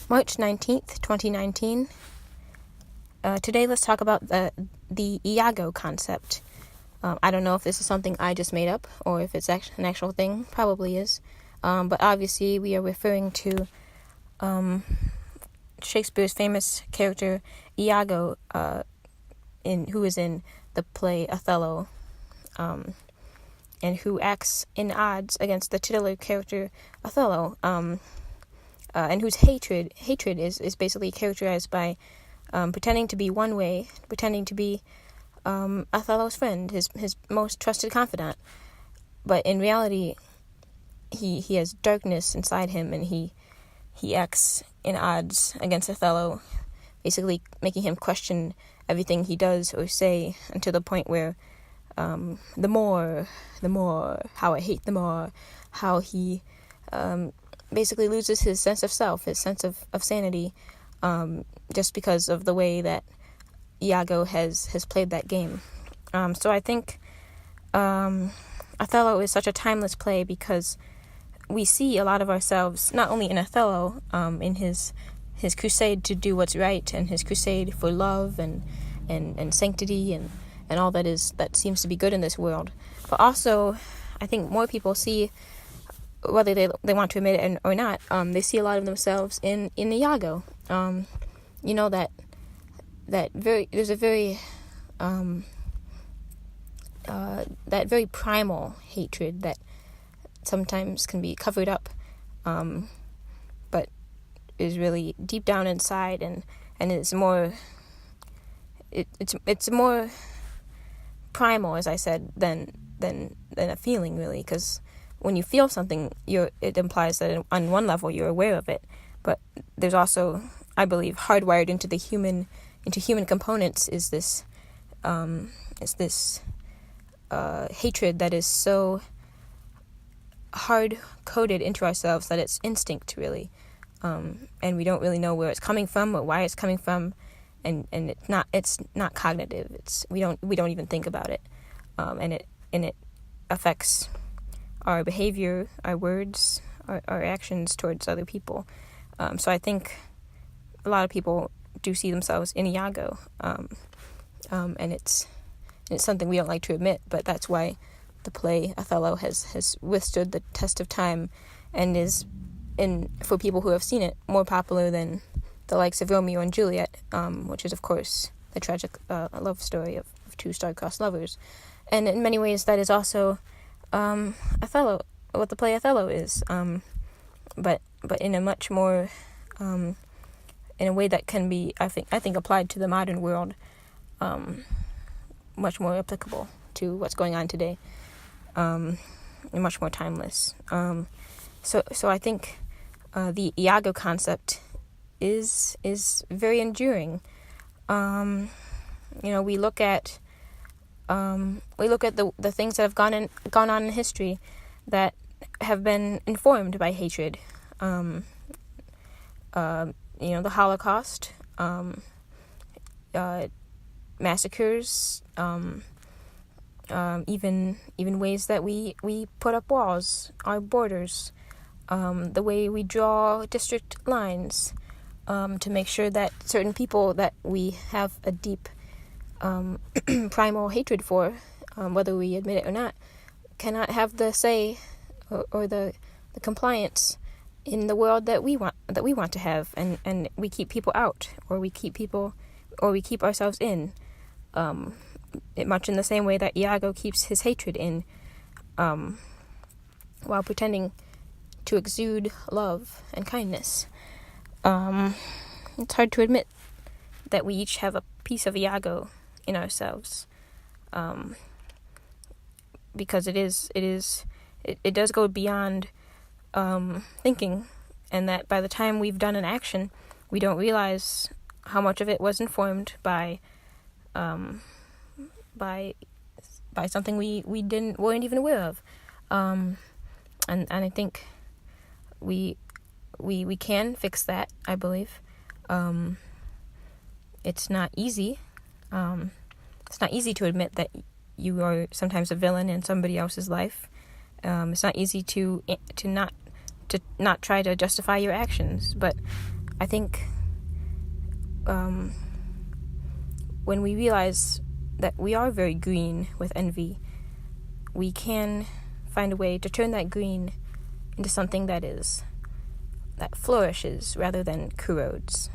March 19th, 2019. Today let's talk about the Iago Concept. I don't know if this is something I just made up or if it's an actual thing. Probably is. But obviously we are referring to Shakespeare's famous character Iago, who is in the play Othello, and who acts in odds against the titular character Othello, and whose hatred is basically characterized by pretending to be one way, pretending to be Othello's friend, his most trusted confidant, but in reality he has darkness inside him, and he acts in odds against Othello, basically making him question everything he does or say, until the point where the Moor, how I hate the Moor, how he basically loses his sense of self, his sense of sanity, just because of the way that Iago has played that game. So I think Othello is such a timeless play because we see a lot of ourselves, not only in Othello, in his crusade to do what's right, and his crusade for love and sanctity and all that seems to be good in this world, but also I think more people see, whether they want to admit it or not, they see a lot of themselves in Iago. There's a very that very primal hatred that sometimes can be covered up, but is really deep down inside, and it's more it's more primal, as I said, than a feeling, really, because when you feel something, it implies that on one level you're aware of it, but there's also, I believe, hardwired into human components is this hatred that is so hard coded into ourselves that it's instinct, really, and we don't really know where it's coming from or why it's coming from, and it's not cognitive. We don't even think about it, and it affects our behavior, our words, our actions towards other people. So I think a lot of people do see themselves in Iago, and it's something we don't like to admit, but that's why the play Othello has withstood the test of time, and is, for people who have seen it, more popular than the likes of Romeo and Juliet, which is, of course, the tragic love story of two star-crossed lovers. And in many ways, that is also Othello, what the play Othello is, but in a much more, in a way that can be, I think applied to the modern world, much more applicable to what's going on today, and much more timeless. So I think the Iago concept is very enduring. We look at the things that have gone on in history that have been informed by hatred. The Holocaust, massacres, even ways that we put up walls, our borders, the way we draw district lines, to make sure that certain people that we have a deep primal hatred for, whether we admit it or not, cannot have the say or the compliance in the world that we want to have, and we keep people out, or we keep ourselves in, much in the same way that Iago keeps his hatred in, while pretending to exude love and kindness. It's hard to admit that we each have a piece of Iago in ourselves, because it does go beyond thinking, and that by the time we've done an action, we don't realize how much of it was informed by something we weren't even aware of, and I think we can fix that, I believe. It's not easy. It's not easy to admit that you are sometimes a villain in somebody else's life. It's not easy to not try to justify your actions, but I think when we realize that we are very green with envy, we can find a way to turn that green into something that flourishes rather than corrodes.